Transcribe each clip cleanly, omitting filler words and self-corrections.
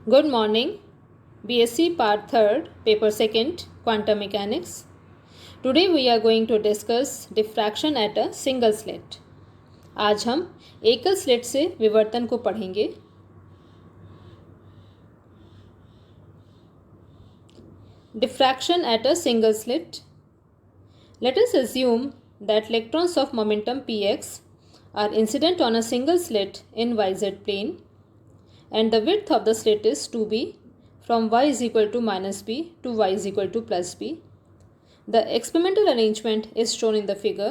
Good morning. BSc Part 3rd, Paper 2nd, Quantum Mechanics. Today we are going to discuss diffraction at a single slit. आज हम एकल slit से विवर्तन को पढ़ेंगे. Diffraction at a single slit. Let us assume that electrons of momentum px are incident on a single slit in yz plane and the width of the slit is 2b from y is equal to minus b to y is equal to plus b. The experimental arrangement is shown in the figure.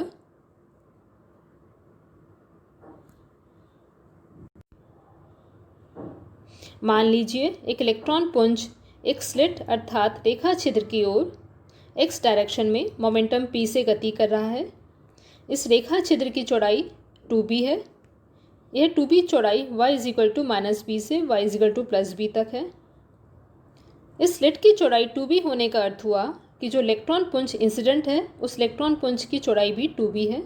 मान लीजिए एक electron पुंज एक slit अर्थात रेखा छिद्र की ओर x direction में momentum p से गति कर रहा है. इस रेखा छिद्र की चौड़ाई 2b है. यह 2b चौड़ाई y is equal to minus B से y is equal to plus B तक है. इस स्लिट की चौड़ाई 2b होने का अर्थ हुआ कि जो इलेक्ट्रॉन पुंज इंसिडेंट है उस इलेक्ट्रॉन पुंज की चौड़ाई भी 2b है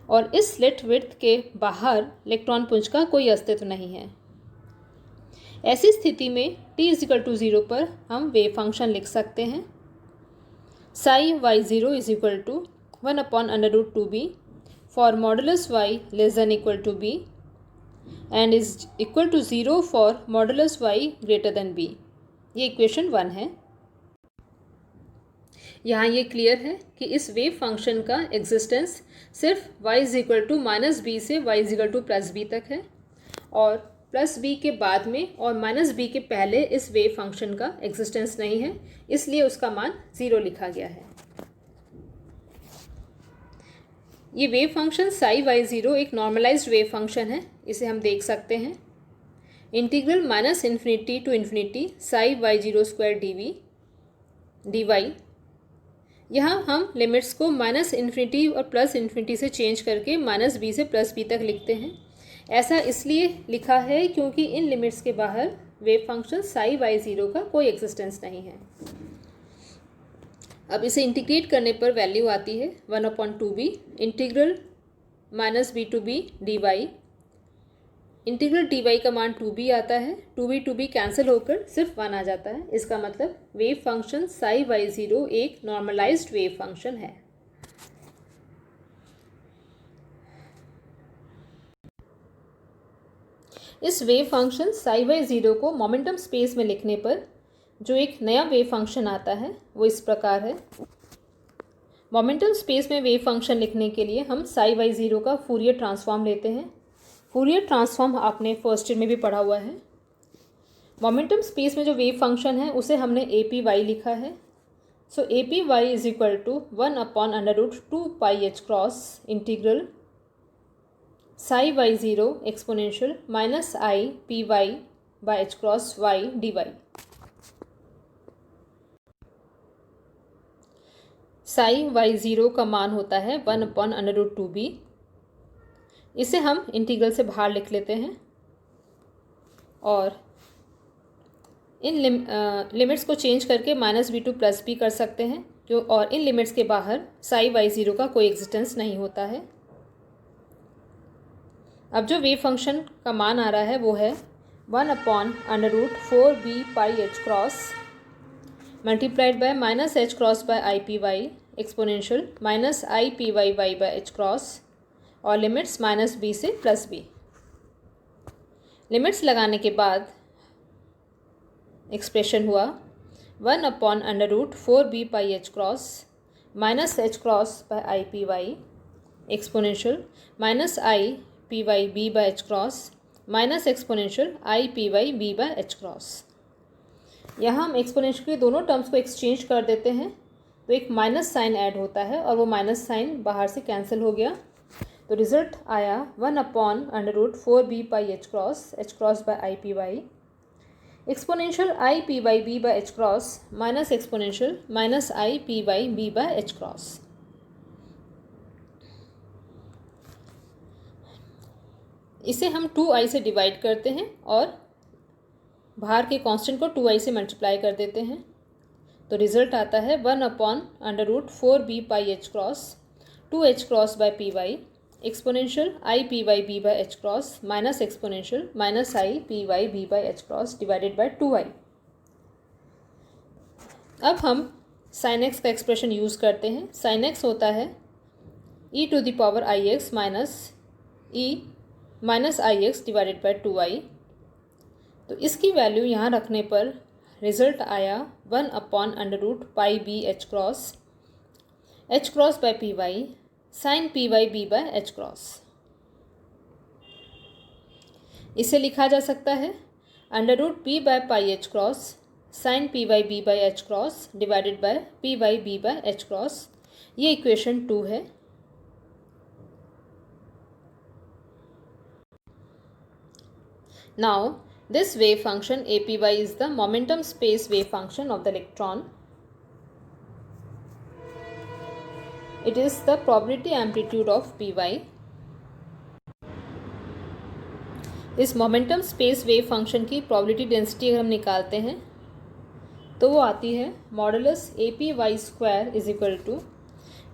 और इस स्लिट विड्थ के बाहर इलेक्ट्रॉन पुंज का कोई अस्तित्व नहीं है. ऐसी स्थिति में t इज इक्वल टू 0 पर हम वेव फंक्शन लिख सकते हैं. Psi y0 is equal to 1 upon under root 2b for modulus y less than equal to b and is equal to 0 for modulus y greater than b. ये equation 1 है. यहाँ ये clear है कि इस वेव फंक्शन का existence सिर्फ y is equal to minus B से y is equal to plus B तक है और प्लस बी के बाद में और माइनस बी के पहले इस वेव फंक्शन का एग्जिस्टेंस नहीं है, इसलिए उसका मान 0 लिखा गया है. ये वेव फंक्शन साई y0 एक नॉर्मलाइज्ड वेव फंक्शन है. इसे हम देख सकते हैं. Integral minus infinity to infinity psi y0 square d y. यहाँ हम लिमिट्स को माइनस इन्फिनिटी और प्लस इन्फिनिटी से चेंज करके माइनस बी से प्लस बी तक लिखते हैं. ऐसा इसलिए लिखा है क्योंकि इन लिमिट्स के बाहर वेव फंक्शन साई y0 का कोई एग्जिस्टेंस नहीं है. अब इसे इंटीग्रेट करने पर वैल्यू आती है 1 upon 2b integral minus B to B d y. Integral d y का मान 2b आता है. 2b कैंसिल होकर सिर्फ 1 आ जाता है. इसका मतलब वेव फंक्शन साई y0 एक नॉर्मलाइज्ड वेव फंक्शन है. इस वेव फंक्शन साई y0 को मोमेंटम स्पेस में लिखने पर जो एक नया वेव फंक्शन आता है वो इस प्रकार है. मोमेंटम स्पेस में वेव फंक्शन लिखने के लिए हम साई y0 का फूरियर ट्रांसफॉर्म लेते हैं. फूरियर ट्रांसफॉर्म आपने फर्स्ट ईयर में भी पढ़ा हुआ है. मोमेंटम स्पेस में जो वेव फंक्शन है उसे हमने ए पी वाई लिखा है. So A P Y is equal to 1 upon under root 2 pi H cross integral psi y0 exponential minus I P Y by H cross Y D Y. Psi y0 का मान होता है 1 upon under root 2b. इसे हम integral से बाहर लिख लेते हैं और इन लिमिट्स को चेंज करके minus B to plus B कर सकते हैं जो और इन लिमिट्स के बाहर साई y0 का कोई एग्जिस्टेंस नहीं होता है. अब जो वेव फंक्शन का मान आ रहा है वो है 1 upon under root 4b pi H cross multiplied by minus h cross by i P y exponential minus I P y y by H cross और लिमिट्स माइनस बी से प्लस बी. लिमिट्स लगाने के बाद expression हुआ 1 upon under root 4b pi H cross minus h cross by i P y exponential minus I P y b by H cross minus exponential i P y b by H cross. यहाँ हम exponential के दोनों terms को exchange कर देते हैं तो एक माइनस साइन ऐड होता है और वो माइनस साइन बाहर से कैंसिल हो गया. तो रिजल्ट आया 1 upon under root 4b pi H cross by i P y exponential i P y b by H cross minus exponential minus I P y b by H cross. इसे हम 2i से divide करते हैं और बाहर के constant को 2i से मल्टीप्लाई कर देते हैं तो रिजल्ट आता है 1 upon under root 4b pi H cross 2h cross by p y exponential i P y b by H cross minus exponential minus I P y b by H cross divided by 2i। अब हम sine x का expression use करते हैं। Sine x होता है e to the power i x minus e minus i x divided by 2i। तो इसकी value यहाँ रखने पर रिजल्ट आया 1/√πb h cross by p y sine p y b by H cross. इसे लिखा जा सकता है √p by pi H cross sine p y b by H cross divided by p y b by H cross. ये equation 2 है। Now this wave function APY is the momentum space wave function of the electron. It is the probability amplitude of PY. इस momentum space wave function की probability density अगर हम निकालते हैं तो वो आती है modulus APY² is equal to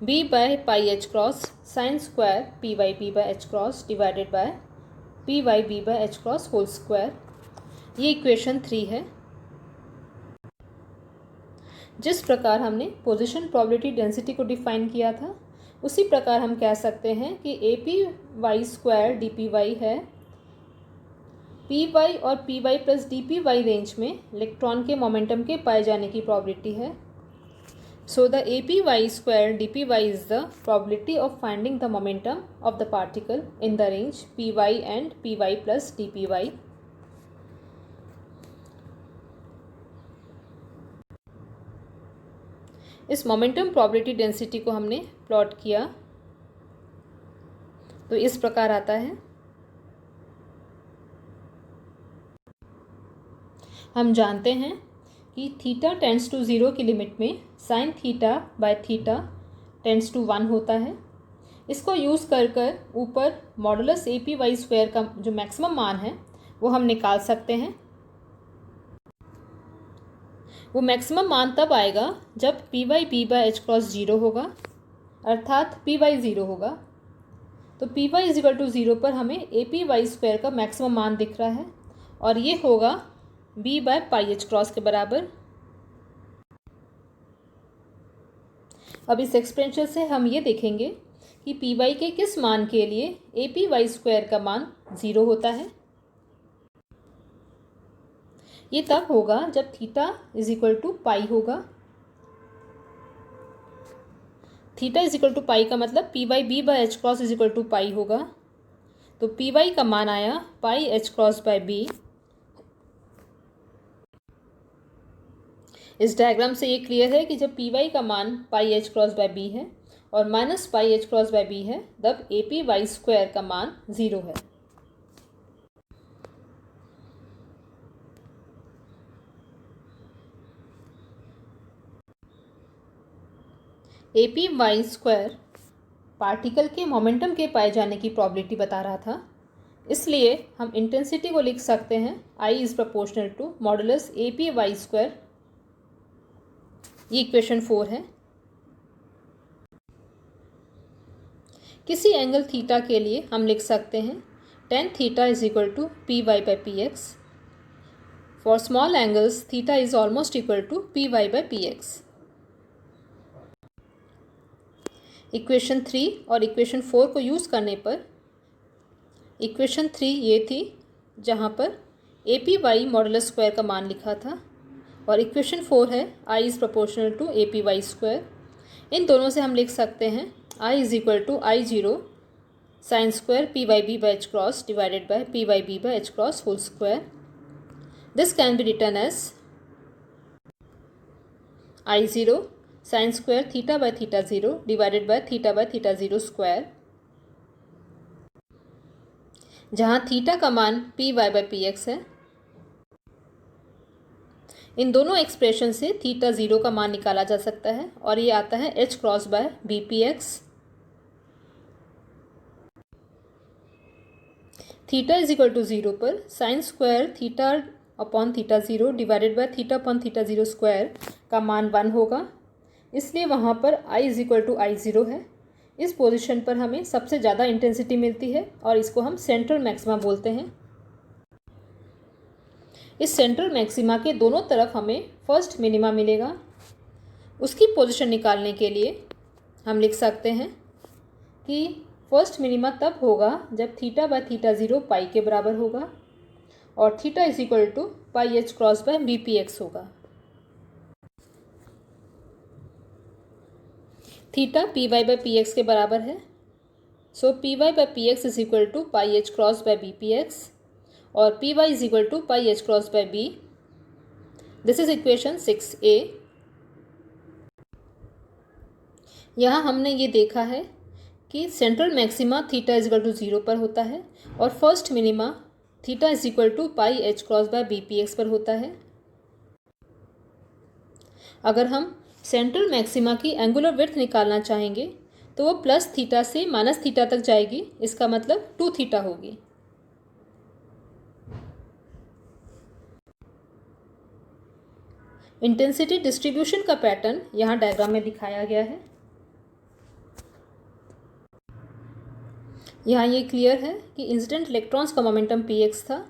B by pi H cross sine square PYB by H cross divided by PYB by H cross whole square. ये इक्वेशन 3 है। जिस प्रकार हमने पोजीशन प्रोबेबिलिटी डेंसिटी को डिफाइन किया था उसी प्रकार हम कह सकते हैं कि APY² DPY है। PY और PY प्लस DPY रेंज में इलेक्ट्रॉन के मोमेंटम के पाए जाने की प्रोबेबिलिटी है। So the APY² DPY is the probability of finding the momentum of the particle in the range PY and PY plus DPY। इस मोमेंटम प्रोबेबिलिटी डेंसिटी को हमने प्लॉट किया तो इस प्रकार आता है। हम जानते हैं कि थीटा टेंड्स टू 0 की लिमिट में sine theta by theta tends to 1 होता है। इसको यूज़ कर ऊपर मॉडुलस APY² का जो मैक्सिमम मान है वो हम निकाल सकते हैं। वो मैक्सिमम मान तब आएगा जब PYB बाय एच क्रॉस 0 होगा अर्थात PY 0 होगा। तो PY इज इक्वल टू 0 पर हमें APY² का मैक्सिमम मान दिख रहा है और ये होगा B by pi H cross के बराबर। अब इस एक्सपेरिमेंट से हम ये देखेंगे कि PY के किस मान के लिए APY² का मान 0 होता है। ये तब होगा जब theta is equal to pi होगा। Theta is equal to pi का मतलब PYB by H cross is equal to pi होगा। तो PY का मान आया pi H cross by B। इस डायग्राम से ये क्लियर है कि जब PY का मान pi H cross by B है और minus pi H cross by B है तब APY² का मान 0 है। APY² पार्टिकल के मोमेंटम के पाए जाने की प्रोबेबिलिटी बता रहा था, इसलिए हम इंटेंसिटी को लिख सकते हैं I is proportional to modulus APY²। ये इक्वेशन 4 है। किसी एंगल थीटा के लिए हम लिख सकते हैं tan theta is equal to PY by PX। For small angles theta is almost equal to PY by PX। Equation 3 और इक्वेशन 4 को यूज़ करने पर इक्वेशन 3 ये थी जहाँ पर APY मॉडुलस स्क्वायर का मान लिखा था और इक्वेशन 4 है I is proportional to APY²। इन दोनों से हम लिख सकते हैं I is equal to I0 sine square PYB by H cross divided by PYB by H cross whole square. This can be written as I0 sine square theta by theta 0 divided by theta by theta 0 square, जहाँ थीटा का मान PY by PX है। इन दोनों expression से theta 0 का मान निकाला जा सकता है और ये आता है H cross by BPX। Theta is equal to 0 पर sine square theta upon theta 0 divided by theta upon theta 0 square का मान 1 होगा, इसलिए वहाँ पर I is equal to I0 है। इस पोजीशन पर हमें सबसे ज़्यादा इंटेंसिटी मिलती है और इसको हम सेंट्रल मैक्सिमा बोलते हैं। इस सेंट्रल मैक्सिमा के दोनों तरफ हमें फर्स्ट मिनिमा मिलेगा। उसकी पोजीशन निकालने के लिए हम लिख सकते हैं कि फर्स्ट मिनिमा तब होगा जब theta by theta zero pi के बराबर होगा और theta is equal to pi H cross by B P X होगा। Theta P Y by P X के बराबर है, so P Y by P X is equal to pi H cross by B P X और P Y is equal to pi H cross by B. This is equation 6A। यहाँ हमने ये देखा है कि central maxima theta is equal to 0 पर होता है और first minima theta is equal to pi H cross by B P x पर होता है। अगर हम सेंट्रल मैक्सिमा की एंगुलर विड्थ निकालना चाहेंगे तो वो प्लस थीटा से माइनस थीटा तक जाएगी, इसका मतलब 2 थीटा होगी। इंटेंसिटी डिस्ट्रीब्यूशन का पैटर्न यहाँ डायग्राम में दिखाया गया है। यहाँ ये क्लियर है कि इंसिडेंट इलेक्ट्रॉन्स का मोमेंटम px था,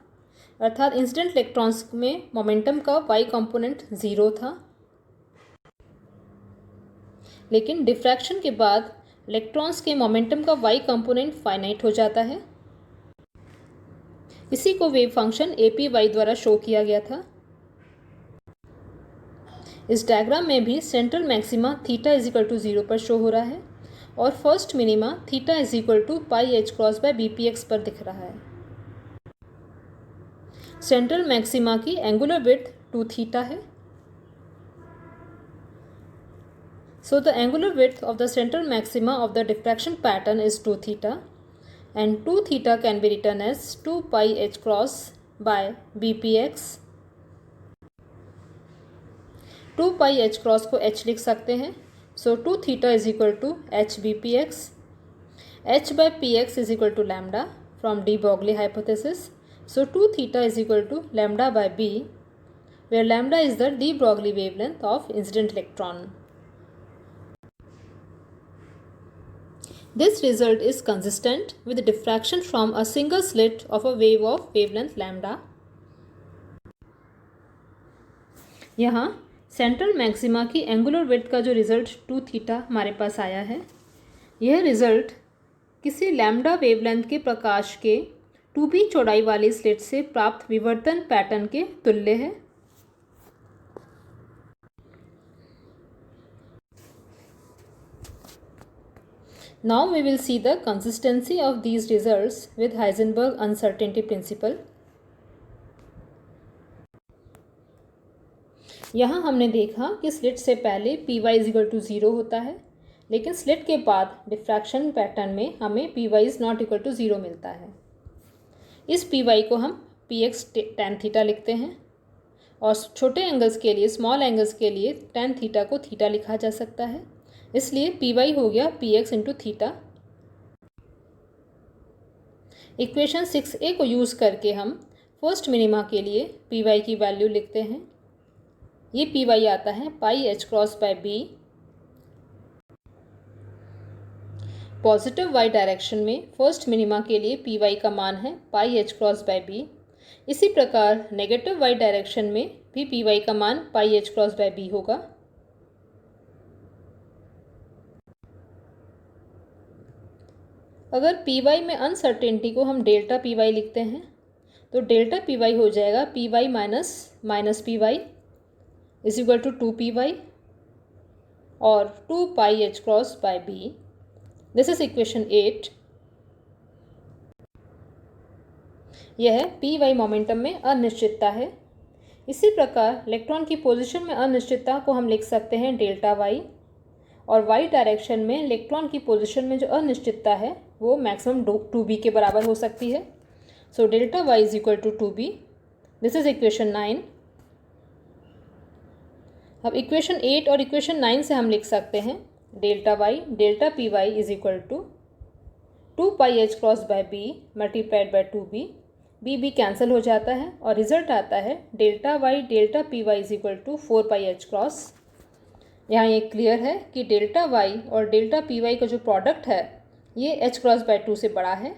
अर्थात इंसिडेंट इलेक्ट्रॉन्स में मोमेंटम का y कंपोनेंट 0 था। लेकिन डिफ्रैक्शन के बाद इलेक्ट्रॉन्स के मोमेंटम का y कंपोनेंट फाइनाइट हो जाता है। इसी को वेव फंक्शन APy द्वारा शो किया गया था। इस डायग्राम में भी central maxima theta is equal to 0 पर शो हो रहा है और first minima theta is equal to pi H cross by B P x पर दिख रहा है। सेंट्रल मैक्सिमा की एंगुलर विड्थ 2 थीटा है। So the angular width of the central maxima of the diffraction pattern is 2 theta and 2 theta can be written as 2 pi h cross by bpx। 2 pi h cross को h लिख सकते हैं, so 2 theta is equal to h bpx। h by px is equal to lambda from de Broglie hypothesis, so 2 theta is equal to lambda by b, where lambda is the de Broglie wavelength of incident electron। This result is consistent with the diffraction from a single slit of a wave of wavelength lambda। यहाँ central maxima की angular width का जो result 2 theta हमारे पास आया है, यह result किसी lambda wavelength के प्रकाश के 2b चौड़ाई वाली स्लिट से प्राप्त विवर्तन पैटर्न के तुल्य है। Now we will see the consistency of these results with Heisenberg uncertainty principle। यहाँ हमने देखा कि स्लिट से पहले p Y is equal to 0 होता है, लेकिन स्लिट के बाद डिफ्रैक्शन पैटर्न में हमें p Y is not equal to 0 मिलता है। इस पी वाई को हम पी एक्स टेन थीटा लिखते हैं और छोटे एंगल्स के लिए, स्मॉल एंगल्स के लिए टेन थीटा को थीटा लिखा जा सकता है, इसलिए पी वाई हो गया P x into theta. Equation 6A को यूज़ करके हम फर्स्ट मिनिमा के लिए पी वाई की वैल्यू लिखते हैं। ये पी वाई आता है pi H cross by B. Positive Y direction में फर्स्ट मिनिमा के लिए पी वाई का मान है pi H cross by B. इसी प्रकार नेगेटिव वाई डायरेक्शन में भी पी वाई का मान pi H cross by B होगा। अगर पी वाई में अनसर्टेनिटी को हम डेल्टा पी वाई लिखते हैं तो डेल्टा पी वाई हो जाएगा P Y minus minus P Y is equal to 2 P Y और 2 pi H cross by B. This is equation 8। यह पी वाई मोमेंटम में अनिश्चितता है। इसी प्रकार इलेक्ट्रॉन की पोजीशन में अनिश्चितता को हम लिख सकते हैं डेल्टा वाई, और वाई डायरेक्शन में इलेक्ट्रॉन की पोजीशन में जो अनिश्चितता है वो मैक्सिमम 2b के बराबर हो सकती है। So delta y is equal to 2b। This is equation 9। अब इक्वेशन 8 और इक्वेशन 9 से हम लिख सकते हैं delta y delta p Y is equal to 2 pi H cross by b multiplied by 2b। B cancel हो जाता है और रिजल्ट आता है delta y delta p Y is equal to 4 pi H cross यहाँ ये क्लियर है कि डेल्टा वाई और डेल्टा पी वाई का जो प्रोडक्ट है ये h×2 से बड़ा है।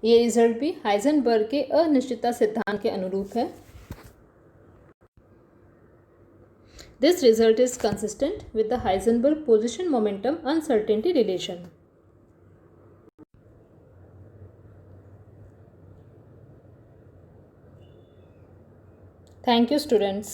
ये रिजल्ट भी हाइजेनबर्ग के अनिश्चितता सिद्धांत के अनुरूप है। This result is consistent with the Heisenberg position momentum uncertainty relation. Thank you, students.